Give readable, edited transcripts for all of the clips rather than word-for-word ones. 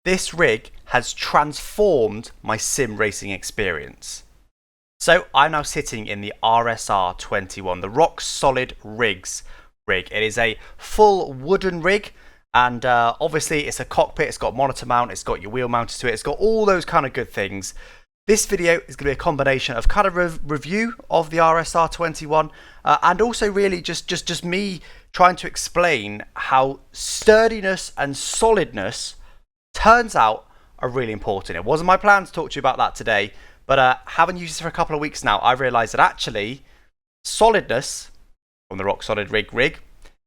this rig has transformed my sim racing experience. So I'm now sitting in the RSR21, the Rock Solid Rigs rig. It is a full wooden rig, and obviously it's a cockpit, it's got monitor mount, it's got your wheel mounted to it, it's got all those kind of good things. This video is going to be a combination of kind of review of the RSR21 and also really just me trying to explain how sturdiness and solidness turns out are really important. It wasn't my plan to talk to you about that today, but having used this for a couple of weeks now, I've realised that actually solidness from the Rock Solid rig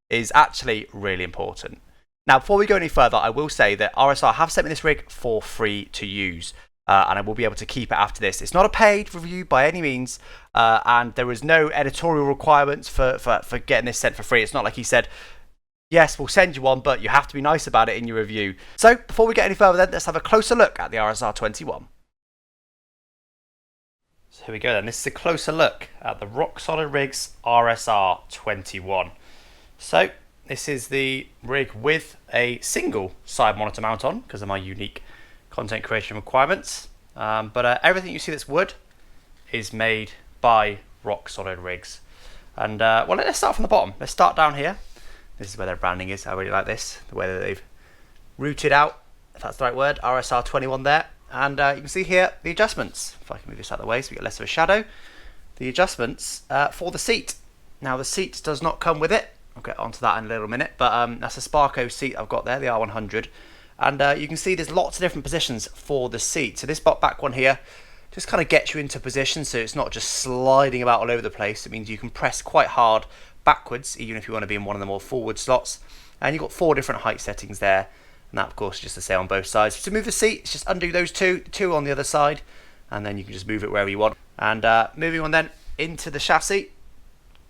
is actually really important. Now, before we go any further, I will say that RSR have sent me this rig for free to use. And I will be able to keep it after this. It's not a paid review by any means, and there is no editorial requirements for getting this sent for free. It's not like he said, yes, we'll send you one, but you have to be nice about it in your review. So before we get any further then, let's have a closer look at the RSR21. So here we go then. This is a closer look at the Rock Solid Rigs RSR21. So this is the rig with a single side monitor mount on because of my unique content creation requirements, but everything you see that's wood is made by Rock Solid Rigs. And well, let's start from the bottom. Let's start down here. This is where their branding is. I really like this, the way that they've rooted out, if that's the right word, RSR21 there. And you can see here the adjustments. If I can move this out of the way so we get less of a shadow. The adjustments for the seat. Now the seat does not come with it. I'll get onto that in a little minute, but that's a Sparco seat I've got there, the R100. And you can see there's lots of different positions for the seat. So this back one here just kind of gets you into position, so it's not just sliding about all over the place. It means you can press quite hard backwards, even if you want to be in one of the more forward slots. And you've got 4 different height settings there. And that, of course, is just the same on both sides. To move the seat, it's just undo those two on the other side. And then you can just move it wherever you want. And moving on then into the chassis.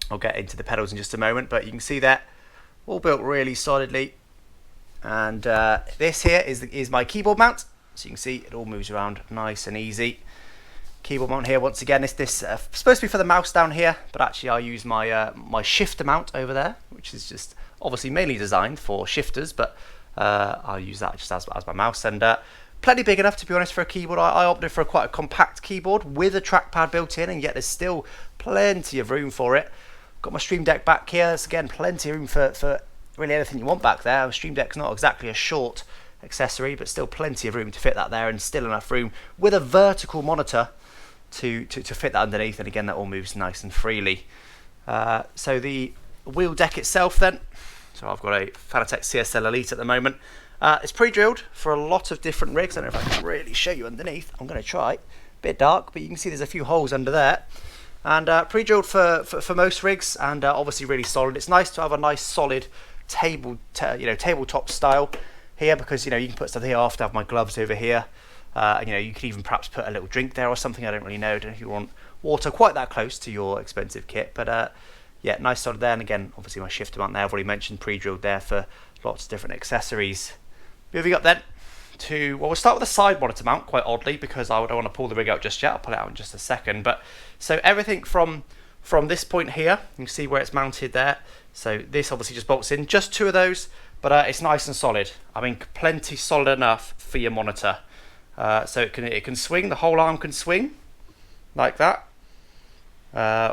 I'll get into the pedals in just a moment, but you can see that all built really solidly. And this here is my keyboard mount, so you can see it all moves around nice and easy. Keyboard mount here, once again, this supposed to be for the mouse down here, but actually I use my my shifter mount over there, which is just obviously mainly designed for shifters, but I'll use that just as my mouse. And plenty big enough, to be honest, for a keyboard. I opted for quite a compact keyboard with a trackpad built in, and yet there's still plenty of room for it. Got my Stream Deck back here. There's again plenty of room for really anything you want back there. Stream Deck's not exactly a short accessory, but still plenty of room to fit that there, and still enough room with a vertical monitor to fit that underneath. And again, that all moves nice and freely. So the wheel deck itself then, so I've got a Fanatec CSL Elite at the moment. It's pre-drilled for a lot of different rigs. I don't know if I can really show you underneath. I'm going to try. Bit dark, but you can see there's a few holes under there. And pre-drilled for most rigs, and obviously really solid. It's nice to have a nice solid tabletop style here, because you can put stuff here. I have to have my gloves over here, and you could even perhaps put a little drink there or something. I don't really know. I don't know if you want water quite that close to your expensive kit, but yeah, nice solid there. And again, obviously my shifter mount there, I've already mentioned, pre-drilled there for lots of different accessories. Moving up then to, well, we'll start with the side monitor mount, quite oddly, because I don't want to pull the rig out just yet. I'll pull it out in just a second. But so everything from this point here, you can see where it's mounted there. So this obviously just bolts in, just 2 of those, but it's nice and solid. I mean, plenty solid enough for your monitor. So it can swing, the whole arm can swing like that.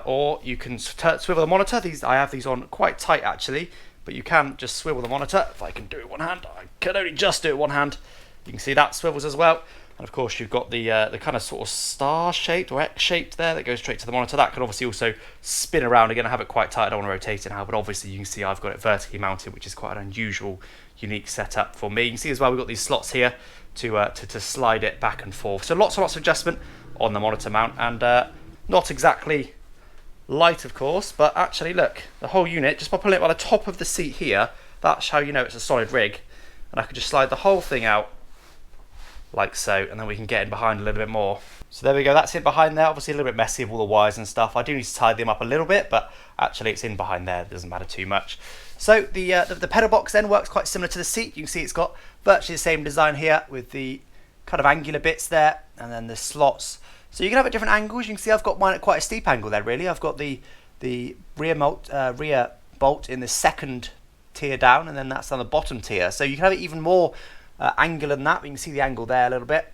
Or you can swivel the monitor. I have these on quite tight actually, but you can just swivel the monitor. If I can do it one hand, I can only just do it one hand. You can see that swivels as well. And of course you've got the kind of sort of star-shaped or X-shaped there that goes straight to the monitor. That can obviously also spin around. Again, I have it quite tight, I don't want to rotate it now, but obviously you can see I've got it vertically mounted, which is quite an unusual, unique setup for me. You can see as well we've got these slots here to slide it back and forth. So lots of adjustment on the monitor mount, and not exactly light, of course, but actually look, the whole unit, just by pulling it by the top of the seat here, that's how you know it's a solid rig. And I can just slide the whole thing out like so, and then we can get in behind a little bit more. So there we go, that's it behind there. Obviously a little bit messy with all the wires and stuff. I do need to tidy them up a little bit, but actually it's in behind there, it doesn't matter too much. So the pedal box then works quite similar to the seat. You can see it's got virtually the same design here with the kind of angular bits there, and then the slots. So you can have it at different angles. You can see I've got mine at quite a steep angle there really. I've got the rear bolt in the second tier down, and then that's on the bottom tier. So you can have it even more angle than that, but you can see the angle there a little bit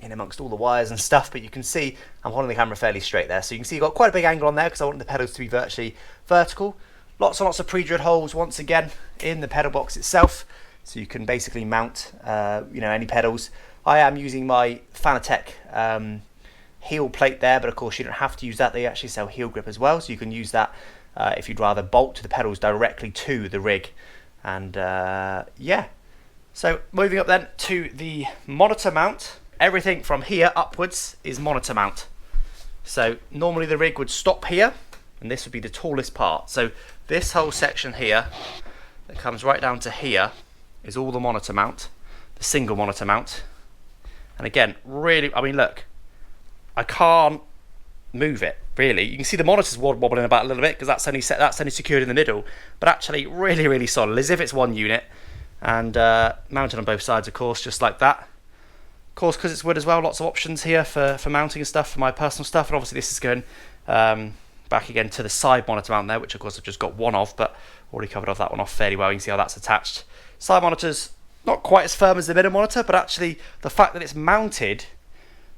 in amongst all the wires and stuff, but you can see I'm holding the camera fairly straight there, so you can see you've got quite a big angle on there because I want the pedals to be virtually vertical. Lots and lots of pre-drilled holes once again in the pedal box itself, so you can basically mount any pedals. I am using my Fanatec heel plate there, but of course you don't have to use that. They actually sell heel grip as well, so you can use that if you'd rather bolt the pedals directly to the rig. And yeah, so moving up then to the monitor mount. Everything from here upwards is monitor mount. So normally the rig would stop here, and this would be the tallest part. So this whole section here that comes right down to here is all the monitor mount, the single monitor mount. And again, really, I mean, look, I can't move it really. You can see the monitor's wobbling about a little bit because that's only secured in the middle, but actually really, really solid, as if it's one unit, and mounted on both sides, of course, just like that. Of course, because it's wood as well, lots of options here for mounting and stuff, for my personal stuff. And obviously this is going back again to the side monitor mount there, which of course I've just got one of, but already covered off that one off fairly well. You can see how that's attached. Side monitor's not quite as firm as the middle monitor, but actually the fact that it's mounted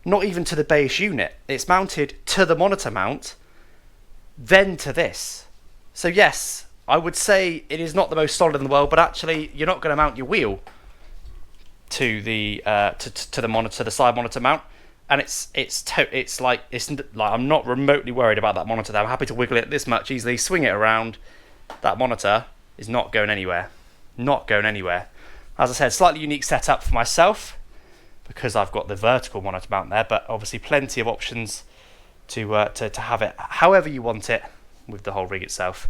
not even to the base unit, it's mounted to the monitor mount, then to this. So yes, I would say it is not the most solid in the world, but actually you're not going to mount your wheel to the the side monitor mount, and it's like I'm not remotely worried about that monitor there. I'm happy to wiggle it this much easily, swing it around. That monitor is not going anywhere. As I said, slightly unique setup for myself because I've got the vertical monitor mount there, but obviously plenty of options to have it however you want it with the whole rig itself.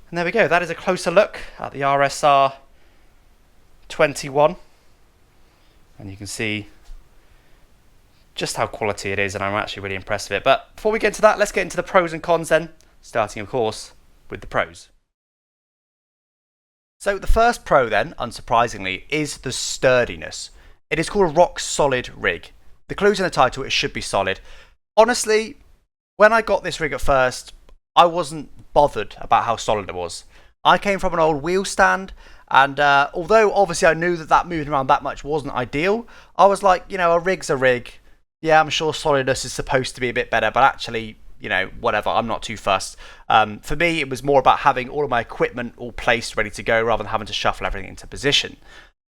And there we go. That is a closer look at the RSR 21. And you can see just how quality it is, and I'm actually really impressed with it. But before we get into that, let's get into the pros and cons then, starting of course with the pros. So the first pro then, unsurprisingly, is the sturdiness. It is called a rock solid rig. The clue's in the title, it should be solid. Honestly, when I got this rig at first, I wasn't bothered about how solid it was. I came from an old wheel stand, and although obviously I knew that moving around that much wasn't ideal, I was like, a rig's a rig. Yeah, I'm sure solidness is supposed to be a bit better, but actually, whatever, I'm not too fussed. For me, it was more about having all of my equipment all placed, ready to go, rather than having to shuffle everything into position.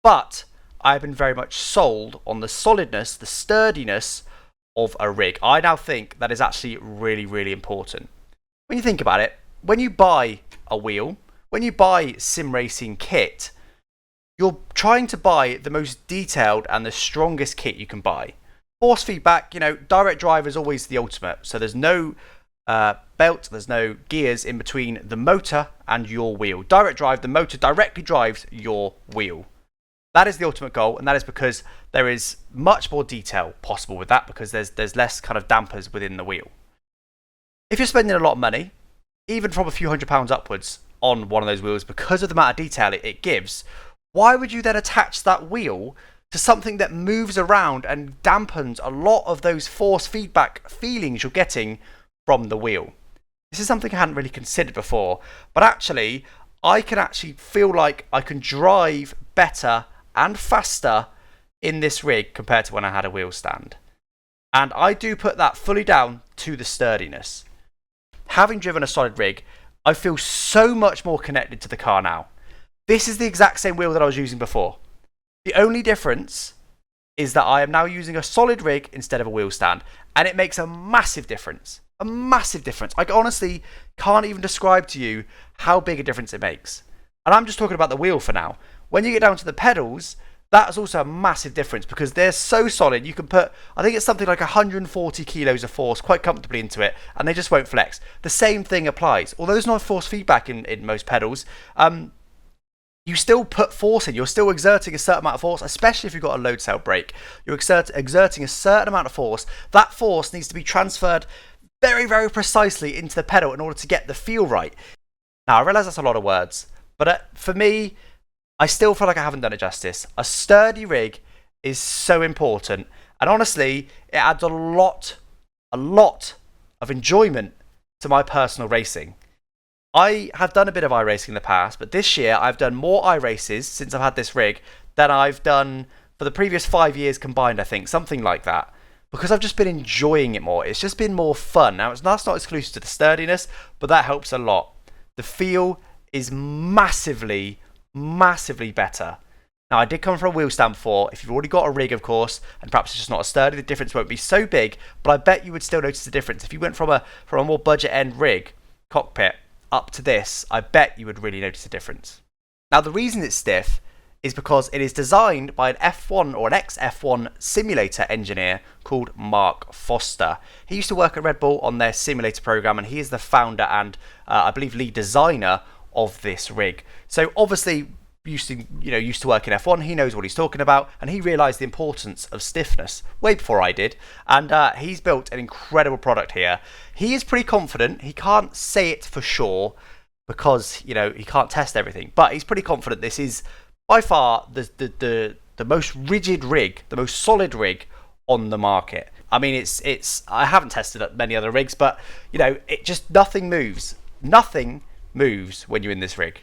But I've been very much sold on the solidness, the sturdiness of a rig. I now think that is actually really, really important. When you think about it, when you buy a wheel, when you buy sim racing kit, you're trying to buy the most detailed and the strongest kit you can buy. Force feedback, direct drive is always the ultimate. So there's no belt, there's no gears in between the motor and your wheel. Direct drive, the motor directly drives your wheel. That is the ultimate goal, and that is because there is much more detail possible with that, because there's less kind of dampers within the wheel. If you're spending a lot of money, even from a few £100s upwards on one of those wheels, because of the amount of detail it gives, why would you then attach that wheel to something that moves around and dampens a lot of those force feedback feelings you're getting from the wheel? This is something I hadn't really considered before, but actually, I can actually feel like I can drive better and faster in this rig compared to when I had a wheel stand. And I do put that fully down to the sturdiness. Having driven a solid rig, I feel so much more connected to the car now. This is the exact same wheel that I was using before. The only difference is that I am now using a solid rig instead of a wheel stand, and it makes a massive difference. A massive difference. I honestly can't even describe to you how big a difference it makes. And I'm just talking about the wheel for now. When you get down to the pedals, that is also a massive difference because they're so solid. You can put, I think it's something like 140 kilos of force quite comfortably into it, and they just won't flex. The same thing applies. Although there's no force feedback in most pedals, you still put force in. You're still exerting a certain amount of force, especially if you've got a load cell brake. You're exerting a certain amount of force. That force needs to be transferred very, very precisely into the pedal in order to get the feel right. Now, I realise that's a lot of words, but for me, I still feel like I haven't done it justice. A sturdy rig is so important, and honestly, it adds a lot of enjoyment to my personal racing. I have done a bit of iRacing in the past, but this year I've done more iRaces since I've had this rig than I've done for the previous 5 years combined, I think, something like that. Because I've just been enjoying it more. It's just been more fun. Now, that's not exclusive to the sturdiness, but that helps a lot. The feel is massively, massively better. Now, I did come from a wheel stand before. If you've already got a rig, of course, and perhaps it's just not as sturdy, the difference won't be so big, but I bet you would still notice the difference. If you went from a more budget-end rig cockpit up to this, I bet you would really notice the difference. Now, the reason it's stiff is because it is designed by an F1 or an ex-F1 simulator engineer called Mark Foster. He used to work at Red Bull on their simulator program, and he is the founder and I believe lead designer of this rig. So obviously, used to work in F1, he knows what he's talking about, and he realised the importance of stiffness way before I did, and he's built an incredible product here. He is pretty confident. He can't say it for sure because he can't test everything, but he's pretty confident this is by far the most rigid rig, the most solid rig on the market. I mean, it's I haven't tested many other rigs, but it just nothing moves when you're in this rig.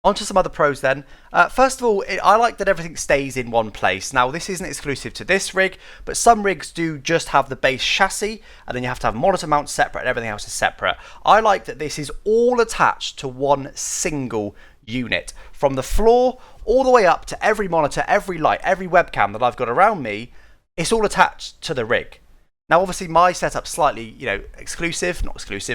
On to some other pros then. First of all, I like that everything stays in one place. Now, this isn't exclusive to this rig, but some rigs do just have the base chassis, and then you have to have monitor mounts separate and everything else is separate. I like that this is all attached to one single unit. From the floor all the way up to every monitor, every light, every webcam that I've got around me, it's all attached to the rig. Now, obviously, my setup's slightly, not exclusive,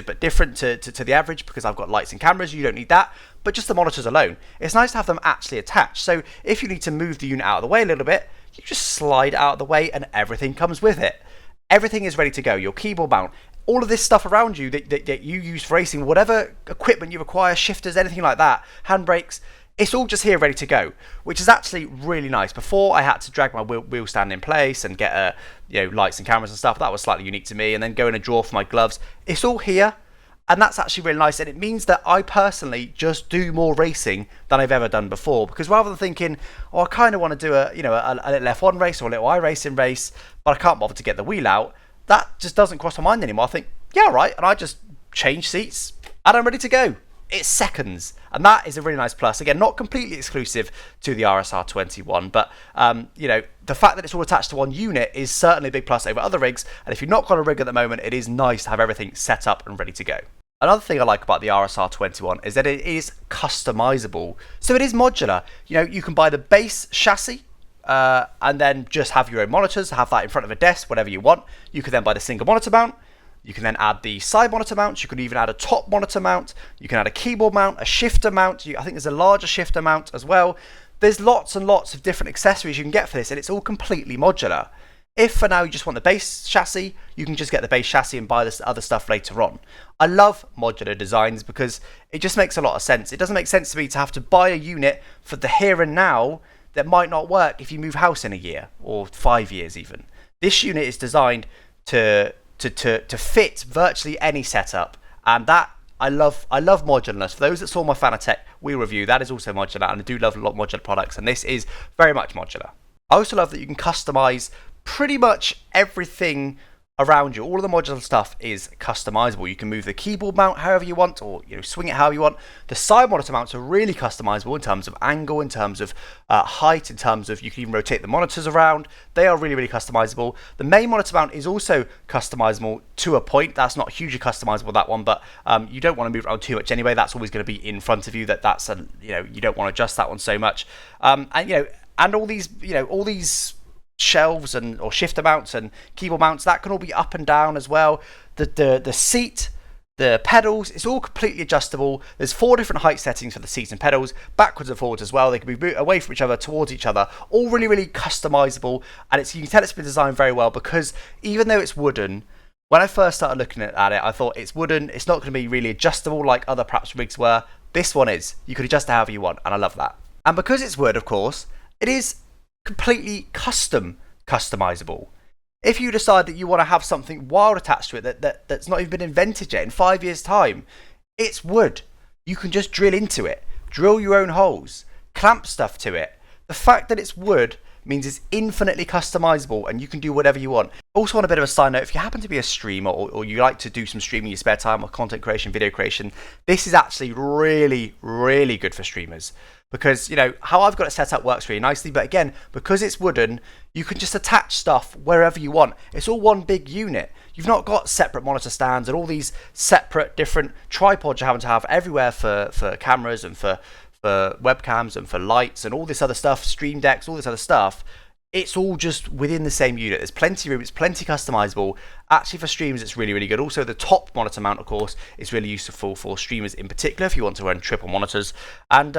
but different to the average because I've got lights and cameras. You don't need that, but just the monitors alone. It's nice to have them actually attached. So if you need to move the unit out of the way a little bit, you just slide out of the way and everything comes with it. Everything is ready to go. Your keyboard mount, all of this stuff around you that you use for racing, whatever equipment you require, shifters, anything like that, handbrakes, it's all just here ready to go, which is actually really nice. Before I had to drag my wheel stand in place and get lights and cameras and stuff. That was slightly unique to me, and then go in a drawer for my gloves. It's all here, and that's actually really nice, and it means that I personally just do more racing than I've ever done before, because rather than thinking, I kind of want to do a little F1 race or a little iRacing race, but I can't bother to get the wheel out, that just doesn't cross my mind anymore. I think, yeah, right, and I just change seats, and I'm ready to go. It's seconds, and that is a really nice plus. Again, not completely exclusive to the RSR 21, but the fact that it's all attached to one unit is certainly a big plus over other rigs, and if you've not got a rig at the moment, it is nice to have everything set up and ready to go. Another thing I like about the RSR 21 is that it is customizable. So it is modular. You can buy the base chassis, and then just have your own monitors, have that in front of a desk, whatever you want. You can then buy the single monitor mount. You can then add the side monitor mounts. You can even add a top monitor mount. You can add a keyboard mount, a shifter mount. I think there's a larger shifter mount as well. There's lots and lots of different accessories you can get for this, and it's all completely modular. If for now you just want the base chassis, you can just get the base chassis and buy this other stuff later on. I love modular designs because it just makes a lot of sense. It doesn't make sense to me to have to buy a unit for the here and now that might not work if you move house in a year or 5 years even. This unit is designed to fit virtually any setup, and that I love modularness. For those that saw my Fanatec wheel review, that is also modular, and I do love a lot of modular products, and this is very much modular. I also love that you can customize pretty much everything around you. All of the modular stuff is customizable. You can move the keyboard mount however you want, or swing it however you want. The side monitor mounts are really customizable in terms of angle, in terms of height, in terms of you can even rotate the monitors around. They are really, really customizable. The main monitor mount is also customizable to a point. That's not hugely customizable, that one, but you don't want to move around too much anyway. That's always going to be in front of you. You don't want to adjust that one so much. And all these shelves or shifter mounts and keyboard mounts, that can all be up and down as well. The seat, the pedals, it's all completely adjustable. There's 4 different height settings for the seats and pedals, backwards and forwards as well. They can be away from each other, towards each other, all really, really customizable. And you can tell it's been designed very well, because even though it's wooden, when I first started looking at it, I thought it's wooden, it's not going to be really adjustable like other perhaps rigs were. This one is. You can adjust it however you want, and I love that. And because it's wood, of course, it is completely customizable. If you decide that you want to have something wild attached to it that's not even been invented yet, in 5 years' time, it's wood. You can just drill into it, drill your own holes, clamp stuff to it. The fact that it's wood means it's infinitely customizable and you can do whatever you want. Also, on a bit of a side note, if you happen to be a streamer or you like to do some streaming in your spare time or content creation, video creation, this is actually really, really good for streamers. Because, you know, how I've got it set up works really nicely. But again, because it's wooden, you can just attach stuff wherever you want. It's all one big unit. You've not got separate monitor stands and all these separate different tripods you're having to have everywhere for cameras and for webcams and for lights and all this other stuff, stream decks, all this other stuff. It's all just within the same unit. There's plenty of room. It's plenty customizable. Actually, for streamers, it's really, really good. Also, the top monitor mount, of course, is really useful for streamers in particular if you want to run triple monitors. And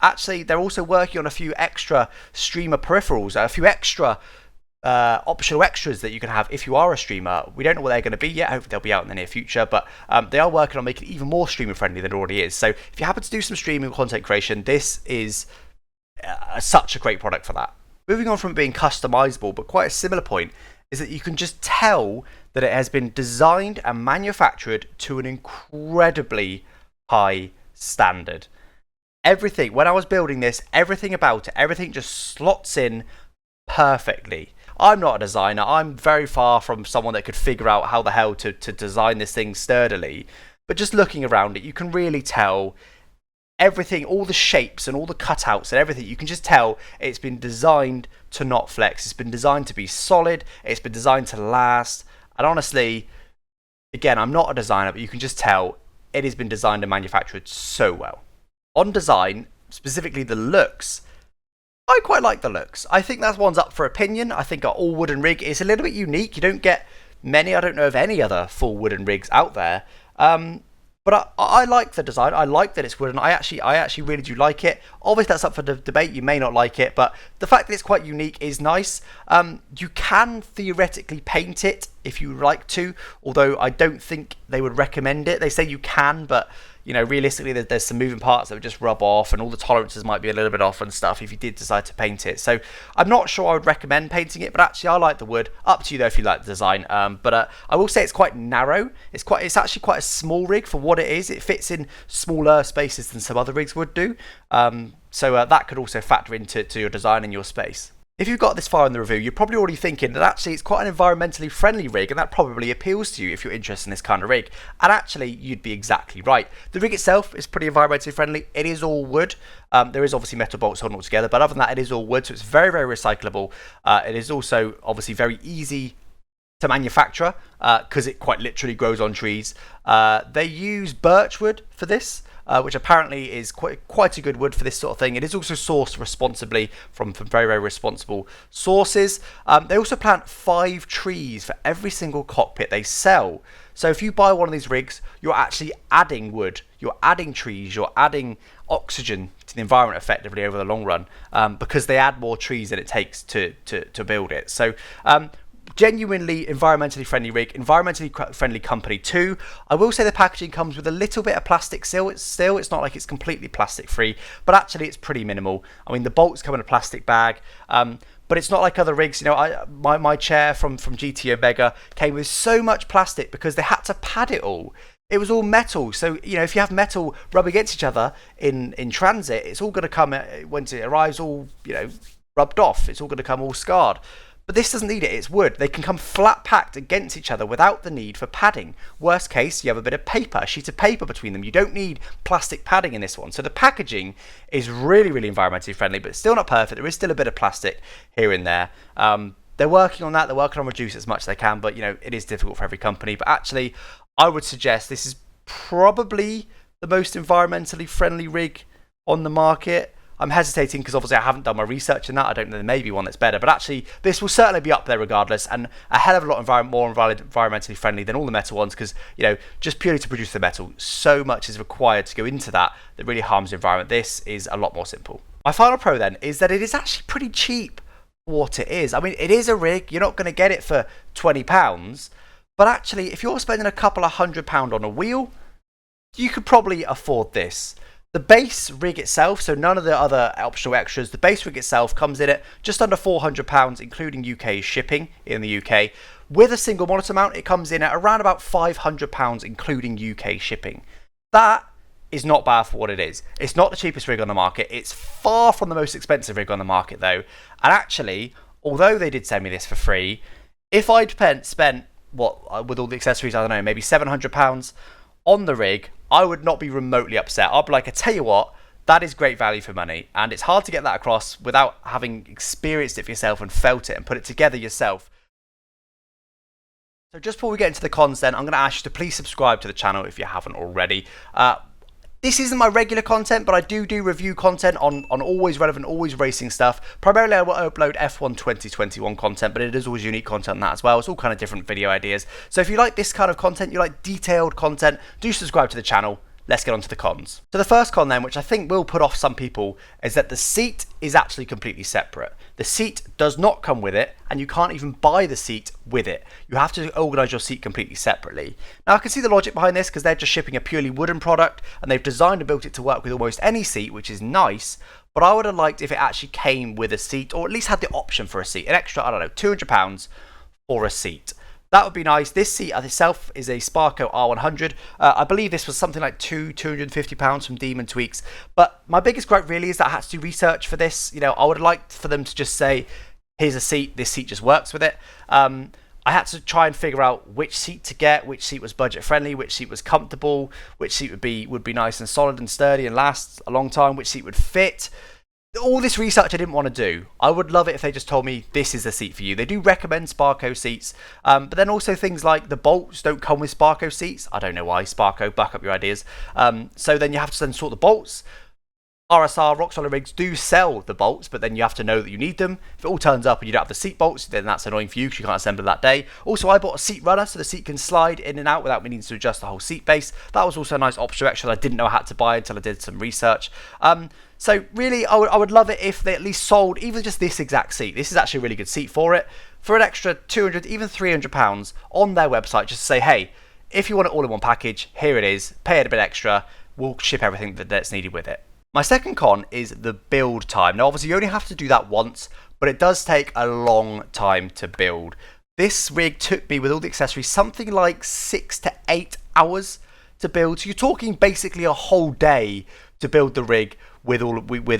actually, they're also working on a few extra streamer peripherals, a few extra optional extras that you can have if you are a streamer. We don't know what they're going to be yet. Hopefully they'll be out in the near future, but they are working on making it even more streamer friendly than it already is. So if you happen to do some streaming content creation, this is such a great product for that. Moving on from it being customizable, but quite a similar point, is that you can just tell that it has been designed and manufactured to an incredibly high standard. Everything, when I was building this, everything about it, everything just slots in perfectly. I'm not a designer. I'm very far from someone that could figure out how the hell to design this thing sturdily. But just looking around it, you can really tell everything, all the shapes and all the cutouts and everything. You can just tell it's been designed to not flex. It's been designed to be solid. It's been designed to last. And honestly, again, I'm not a designer, but you can just tell it has been designed and manufactured so well. On design, specifically the looks, I quite like the looks. I think that one's up for opinion. I think our all wooden rig is a little bit unique. You don't get many. I don't know of any other full wooden rigs out there. But I like the design. I like that it's wooden. I actually really do like it. Obviously, that's up for debate. You may not like it, but the fact that it's quite unique is nice. You can theoretically paint it if you like to, although I don't think they would recommend it. They say you can, but you know, realistically, there's some moving parts that would just rub off, and all the tolerances might be a little bit off and stuff if you did decide to paint it. So I'm not sure I would recommend painting it, but actually I like the wood. Up to you though if you like the design. But I will say it's quite narrow. It's actually quite a small rig for what it is. It fits in smaller spaces than some other rigs would do. So that could also factor into your design and your space. If you've got this far in the review, you're probably already thinking that actually it's quite an environmentally friendly rig, and that probably appeals to you if you're interested in this kind of rig. And actually, you'd be exactly right. The rig itself is pretty environmentally friendly. It is all wood. There is obviously metal bolts holding it all together, but other than that, it is all wood, so it's very, very recyclable. It is also obviously very easy to manufacture because it quite literally grows on trees. They use birch wood for this. Which apparently is quite a good wood for this sort of thing. It is also sourced responsibly from very, very responsible sources. They also plant 5 trees for every single cockpit they sell. So if you buy one of these rigs, you're actually adding wood, you're adding trees, you're adding oxygen to the environment effectively over the long run, because they add more trees than it takes to build it. So genuinely environmentally friendly rig, environmentally friendly company too. I will say the packaging comes with a little bit of plastic still. It's not like it's completely plastic free, but actually it's pretty minimal. I mean, the bolts come in a plastic bag, but it's not like other rigs. You know, my chair from GT Omega came with so much plastic because they had to pad it all. It was all metal, so you know, if you have metal rub against each other in transit, it's all going to come once it arrives all, you know, rubbed off. It's all going to come all scarred. But this doesn't need it, it's wood. They can come flat packed against each other without the need for padding. Worst case, you have a bit of paper, a sheet of paper between them. You don't need plastic padding in this one. So the packaging is really, really environmentally friendly, but it's still not perfect. There is still a bit of plastic here and there. They're working on that. They're working on reduce as much as they can, but you know, it is difficult for every company. But actually, I would suggest this is probably the most environmentally friendly rig on the market. I'm hesitating because obviously I haven't done my research in that. I don't know, there may be one that's better, but actually this will certainly be up there regardless, and a hell of a lot more environmentally friendly than all the metal ones, because you know, just purely to produce the metal, so much is required to go into that really harms the environment. This is a lot more simple. My final pro then is that it is actually pretty cheap for what it is. I mean, it is a rig. You're not going to get it for £20, but actually if you're spending a couple of £100 on a wheel, you could probably afford this. The base rig itself, so none of the other optional extras, the base rig itself comes in at just under £400, including UK shipping in the UK. With a single monitor mount, it comes in at around about £500, including UK shipping. That is not bad for what it is. It's not the cheapest rig on the market. It's far from the most expensive rig on the market though. And actually, although they did send me this for free, if I'd spent what with all the accessories, I don't know, maybe £700 on the rig, I would not be remotely upset. I'd be like, I tell you what, that is great value for money. And it's hard to get that across without having experienced it for yourself and felt it and put it together yourself. So just before we get into the cons then, I'm going to ask you to please subscribe to the channel if you haven't already. This isn't my regular content, but I do review content on always relevant, always racing stuff. Primarily I will upload F1 2021 content, but it is always unique content on that as well. It's all kind of different video ideas. So if you like this kind of content, you like detailed content, do subscribe to the channel. Let's get on to the cons. So the first con then, which I think will put off some people, is that the seat is actually completely separate. The seat does not come with it, and you can't even buy the seat with it. You have to organise your seat completely separately. Now I can see the logic behind this because they're just shipping a purely wooden product, and they've designed and built it to work with almost any seat, which is nice. But I would have liked if it actually came with a seat, or at least had the option for a seat. An extra, I don't know, £200 for a seat. That would be nice. This seat itself is a Sparco R100. I believe this was something like £250 from Demon Tweaks. But my biggest gripe really is that I had to do research for this. You know, I would have liked for them to just say, here's a seat, this seat just works with it. I had to try and figure out which seat to get, which seat was budget friendly, which seat was comfortable, which seat would be nice and solid and sturdy and last a long time, which seat would fit. All this research I didn't want to do. I would love it if they just told me this is the seat for you. They do recommend Sparco seats, but then also things like the bolts don't come with Sparco seats. I don't know why. Sparco, back up your ideas. So then you have to then sort the bolts. RSR, Rock Solid rigs do sell the bolts, but then you have to know that you need them. If it all turns up and you don't have the seat bolts, then that's annoying for you because you can't assemble it that day. Also, I bought a seat runner so the seat can slide in and out without me needing to adjust the whole seat base. That was also a nice option extra that I didn't know I had to buy until I did some research. So really, I would love it if they at least sold even just this exact seat. This is actually a really good seat for it. For an extra £200, even £300 on their website, just to say, hey, if you want it all in one package, here it is. Pay it a bit extra. We'll ship everything that's needed with it. My second con is the build time. Now, obviously, you only have to do that once, but it does take a long time to build. This rig took me, with all the accessories, something like 6 to 8 hours to build. So you're talking basically a whole day to build the rig with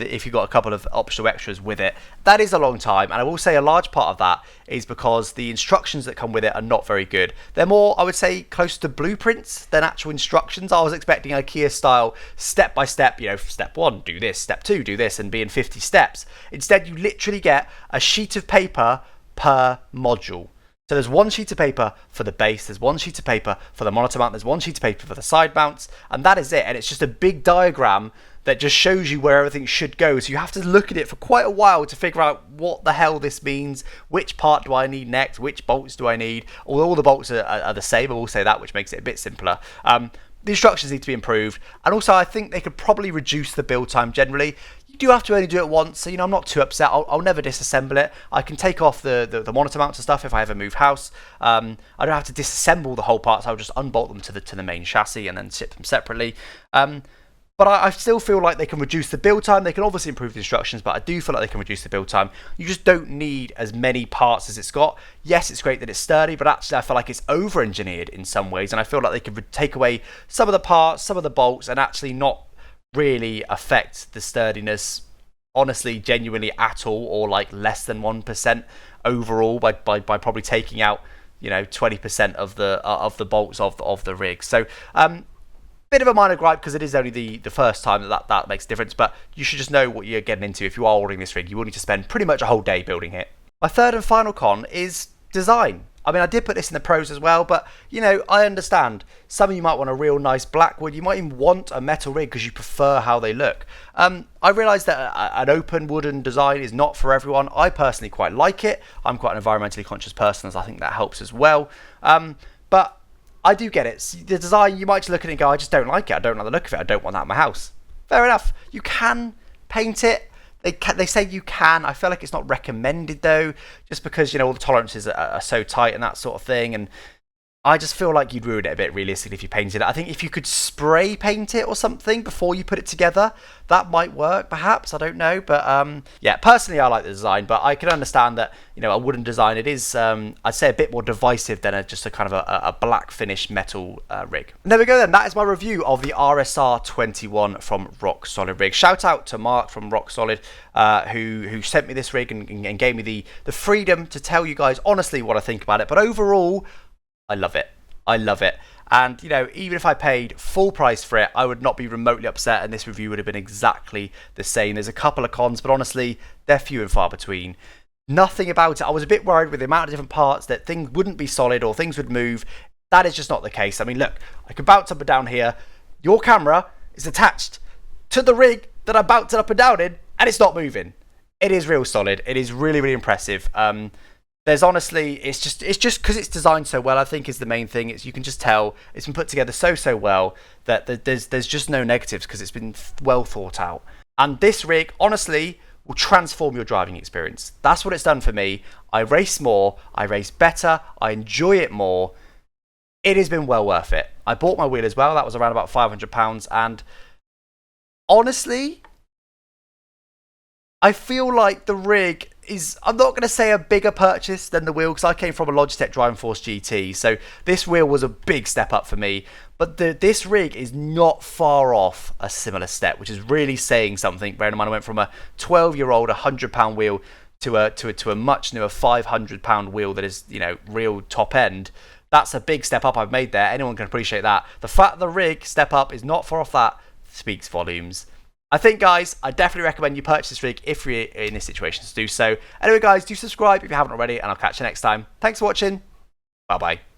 if you've got a couple of optional extras with it. That is a long time, and I will say a large part of that is because the instructions that come with it are not very good. They're more, I would say, close to blueprints than actual instructions. I was expecting IKEA style step by step, you know, step 1 do this, step 2 do this, and be in 50 steps. Instead, you literally get a sheet of paper per module. So there's one sheet of paper for the base, there's one sheet of paper for the monitor mount, there's one sheet of paper for the side mounts, and that is it. And it's just a big diagram that just shows you where everything should go. So you have to look at it for quite a while to figure out what the hell this means, which part do I need next, which bolts do I need. Although all the bolts are the same, I will say that, which makes it a bit simpler. The instructions need to be improved, and also I think they could probably reduce the build time generally. You do have to only do it once, so you know, I'm not too upset. I'll never disassemble it. I can take off the monitor mounts and stuff if I ever move house. I don't have to disassemble the whole parts. I'll just unbolt them to the main chassis and then ship them separately. But I still feel like they can reduce the build time. They can obviously improve the instructions, but I do feel like they can reduce the build time. You just don't need as many parts as it's got. Yes, it's great that it's sturdy, but actually I feel like it's over-engineered in some ways, and I feel like they could take away some of the parts, some of the bolts, and actually not really affect the sturdiness, honestly, genuinely at all, or like less than 1% overall by probably taking out, you know, 20% of the bolts of the rig. So bit of a minor gripe because it is only the first time that makes a difference, but you should just know what you're getting into. If you are ordering this rig, you will need to spend pretty much a whole day building it. My third and final con is design. I mean, I did put this in the pros as well, but, you know, I understand. Some of you might want a real nice black wood. You might even want a metal rig because you prefer how they look. I realise that an open wooden design is not for everyone. I personally quite like it. I'm quite an environmentally conscious person, as I think that helps as well. But I do get it. The design, you might just look at it and go, I just don't like it. I don't like the look of it. I don't want that in my house. Fair enough. You can paint it. They say you can. I feel like it's not recommended though, just because, you know, all the tolerances are so tight and that sort of thing. And I just feel like you'd ruin it a bit realistically if you painted it. I think if you could spray paint it or something before you put it together, that might work perhaps. I don't know. But yeah, personally I like the design, but I can understand that, you know, a wooden design, it is, I'd say, a bit more divisive than just a kind of a black finish metal rig. And there we go then. That is my review of the RSR 21 from Rock Solid Rig. Shout out to Mark from Rock Solid who sent me this rig and gave me the freedom to tell you guys honestly what I think about it. But overall, I love it. I love it. And, you know, even if I paid full price for it, I would not be remotely upset, and this review would have been exactly the same. There's a couple of cons, but honestly, they're few and far between. Nothing about it. I was a bit worried with the amount of different parts that things wouldn't be solid or things would move. That is just not the case. I mean, look, I can bounce up and down here. Your camera is attached to the rig that I bounced it up and down in, and it's not moving. It is real solid. It is really, really impressive. There's honestly, it's just because it's designed so well, I think, is the main thing. You can just tell it's been put together so well that there's just no negatives because it's been well thought out. And this rig, honestly, will transform your driving experience. That's what it's done for me. I race more, I race better, I enjoy it more. It has been well worth it. I bought my wheel as well. That was around about £500, and honestly, I feel like the rig is, I'm not going to say a bigger purchase than the wheel, because I came from a Logitech Driving Force GT, so this wheel was a big step up for me. But this rig is not far off a similar step, which is really saying something. Bearing in mind, I went from a 12-year-old £100 wheel to a much newer £500 wheel that is, you know, real top end. That's a big step up I've made there. Anyone can appreciate that. The fact that the rig step up is not far off that speaks volumes. I think, guys, I definitely recommend you purchase this rig if you're in this situation to do so. Anyway, guys, do subscribe if you haven't already, and I'll catch you next time. Thanks for watching. Bye-bye.